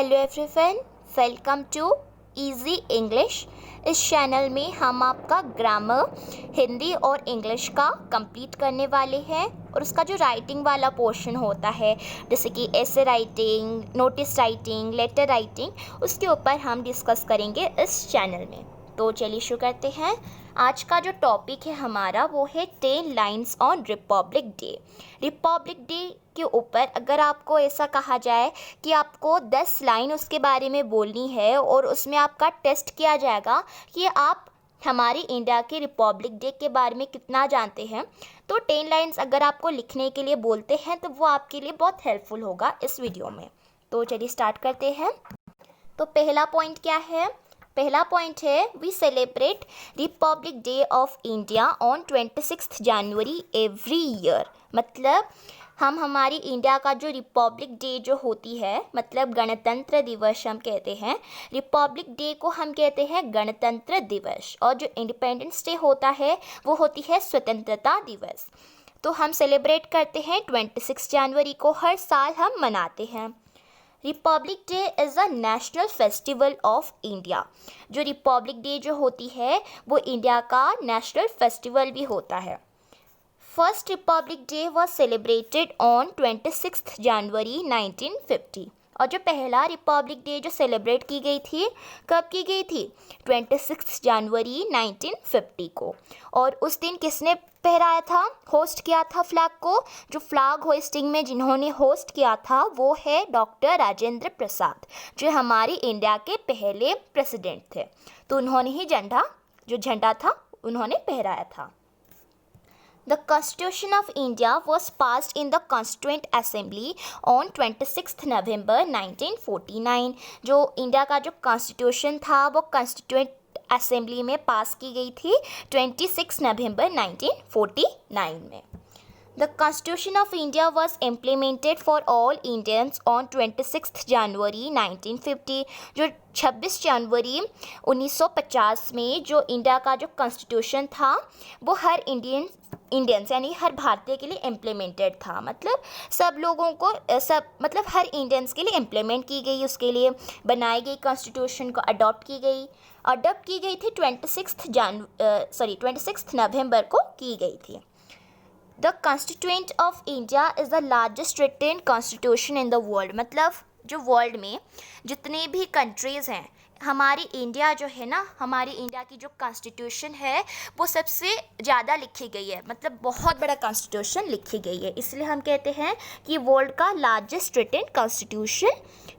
Hello everyone, welcome to easy English. इस channel में हम आपका ग्रामर हिंदी और इंग्लिश का कंप्लीट करने वाले हैं और उसका जो राइटिंग वाला पोर्शन होता है जैसे कि essay writing, notice writing, letter writing, उसके ऊपर हम डिस्कस करेंगे इस चैनल में। तो चलिए शुरू करते हैं। आज का जो टॉपिक है हमारा वो है 10 lines on Republic day. Republic Day के ऊपर अगर आपको ऐसा कहा जाए कि आपको 10 लाइन उसके बारे में बोलनी है और उसमें आपका टेस्ट किया जाएगा कि आप हमारी इंडिया के रिपब्लिक डे के बारे में कितना जानते हैं, तो 10 लाइन्स अगर आपको लिखने के लिए बोलते हैं तो वो आपके लिए बहुत हेल्पफुल होगा इस वीडियो में। तो चलिए स्टार्ट करते हैं। तो पहला पॉइंट क्या है? पहला पॉइंट है we celebrate Republic Day of India on 26 January every year. मतलब हम हमारी इंडिया का जो रिपब्लिक डे जो होती है, मतलब गणतंत्र दिवस हम कहते हैं, रिपब्लिक डे को हम कहते हैं गणतंत्र दिवस, और जो इंडिपेंडेंस डे होता है वो होती है स्वतंत्रता दिवस। तो हम सेलिब्रेट करते हैं 26 जनवरी को, हर साल हम मनाते हैं। Republic day is a national festival of India. जो रिपब्लिक डे जो होती है वो इंडिया का नेशनल फेस्टिवल भी होता है। First Republic day was celebrated on 26 जनवरी 1950। और जो पहला रिपब्लिक डे जो सेलिब्रेट की गई थी, कब की गई थी? 26 जनवरी 1950 को। और उस दिन किसने फहराया था, होस्ट किया था फ्लैग को? जो फ्लैग होस्टिंग में जिन्होंने होस्ट किया था वो है डॉक्टर राजेंद्र प्रसाद, जो हमारी इंडिया के पहले प्रेसिडेंट थे। तो उन्होंने ही झंडा था उन्होंने फहराया था। The Constitution of India was passed in the Constituent Assembly on 26 November 1949। जो इंडिया का जो कॉन्स्टिट्यूशन था वो कॉन्स्टिट्यूएंट असेंबली में पास की गई थी 26 नवंबर 1949 में। The Constitution of India was implemented for all Indians on 26 January 1950। जो 26 जनवरी 1950 में जो इंडिया का जो कॉन्स्टिट्यूशन था वो हर इंडियंस यानी हर भारतीय के लिए इम्प्लीमेंटेड था। मतलब सब लोगों को मतलब हर इंडियंस के लिए इम्प्लीमेंट की गई, उसके लिए बनाई गई कॉन्स्टिट्यूशन को अडॉप्ट की गई थी 26 नवंबर को की गई थी। The constituent of India is the largest written constitution in the world. मतलब जो वर्ल्ड में जितने भी कंट्रीज़ हैं, हमारी इंडिया जो है ना, हमारी इंडिया की जो कॉन्स्टिट्यूशन है वो सबसे ज़्यादा लिखी गई है। मतलब बहुत बड़ा कॉन्स्टिट्यूशन लिखी गई है, इसलिए हम कहते हैं कि वर्ल्ड का लार्जेस्ट रिटन कॉन्स्टिट्यूशन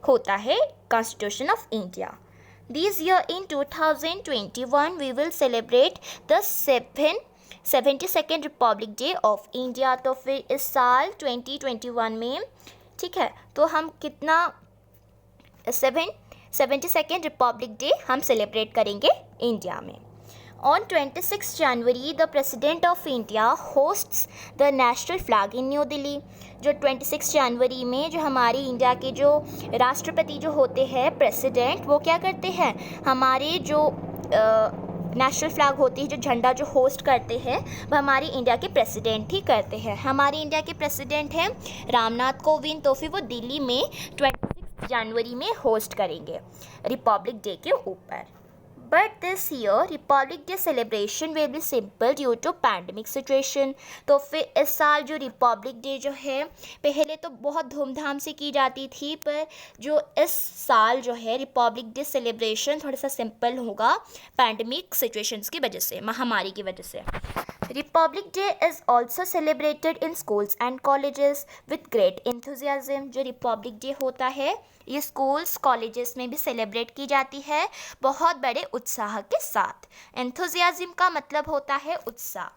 होता है constitution of India. This year in 2021 we will celebrate the 72nd Republic Day of India. तो फिर इस साल 2021 में, ठीक है, तो हम कितना 72nd रिपब्लिक डे हम सेलिब्रेट करेंगे इंडिया में। On 26 January the president of India hosts the national flag in new Delhi. जो 26 जनवरी में जो हमारी इंडिया के जो राष्ट्रपति जो होते हैं, प्रेसिडेंट, वो क्या करते हैं, हमारे जो नेशनल फ्लैग होती है, जो झंडा जो होस्ट करते हैं, वह हमारी इंडिया के प्रेसिडेंट ही करते हैं। हमारी इंडिया के प्रेसिडेंट हैं रामनाथ कोविंद, तो फिर वो दिल्ली में 26 जनवरी में होस्ट करेंगे रिपब्लिक डे के ऊपर। But this year Republic Day celebration will be simple due to pandemic situation. तो फिर इस साल जो रिपब्लिक डे जो है पहले तो बहुत धूमधाम से की जाती थी, पर जो इस साल जो है रिपब्लिक डे सेलिब्रेशन थोड़ा सा सिंपल होगा पैंडमिक सिचुएशंस की वजह से, महामारी की वजह से। Republic day is also celebrated in schools and colleges with great enthusiasm. जो रिपब्लिक डे होता है ये स्कूल्स कॉलेजेस में भी सेलिब्रेट की जाती है बहुत बड़े उत्साह के साथ। एंथुजियाज्म का मतलब होता है उत्साह।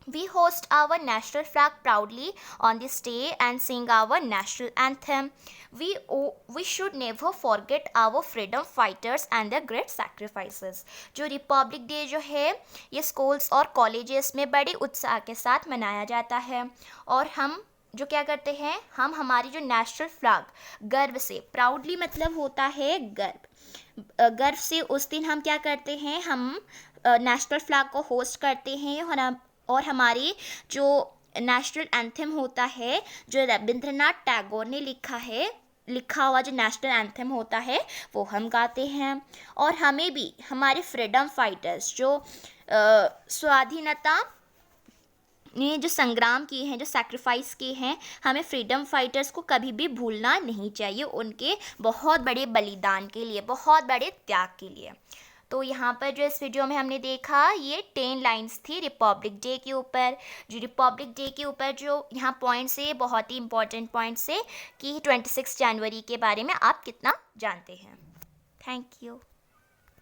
We host our national flag proudly on this day and sing our national anthem. We should never forget our freedom fighters and their great sacrifices. जो रिपब्लिक डे जो है ये स्कूल्स और कॉलेजेस में बड़े उत्साह के साथ मनाया जाता है, और हम जो क्या करते हैं, हम हमारी जो नेशनल फ्लैग गर्व से, प्राउडली मतलब होता है गर्व से उस दिन हम क्या करते हैं, हम नेशनल फ्लैग को होस्ट करते हैं और हमारी जो नेशनल एंथम होता है जो रविंद्रनाथ टैगोर ने लिखा है लिखा हुआ जो नेशनल एंथम होता है वो हम गाते हैं। और हमें भी हमारे फ्रीडम फाइटर्स जो स्वाधीनता ने जो संग्राम किए हैं, जो सैक्रिफाइस किए हैं, हमें फ्रीडम फाइटर्स को कभी भी भूलना नहीं चाहिए, उनके बहुत बड़े बलिदान के लिए, बहुत बड़े त्याग के लिए। तो यहाँ पर जो इस वीडियो में हमने देखा, ये 10 लाइंस थी रिपब्लिक डे के ऊपर। जो रिपब्लिक डे के ऊपर जो यहाँ पॉइंट्स है, बहुत ही इंपॉर्टेंट पॉइंट्स है कि 26 जनवरी के बारे में आप कितना जानते हैं। Thank you.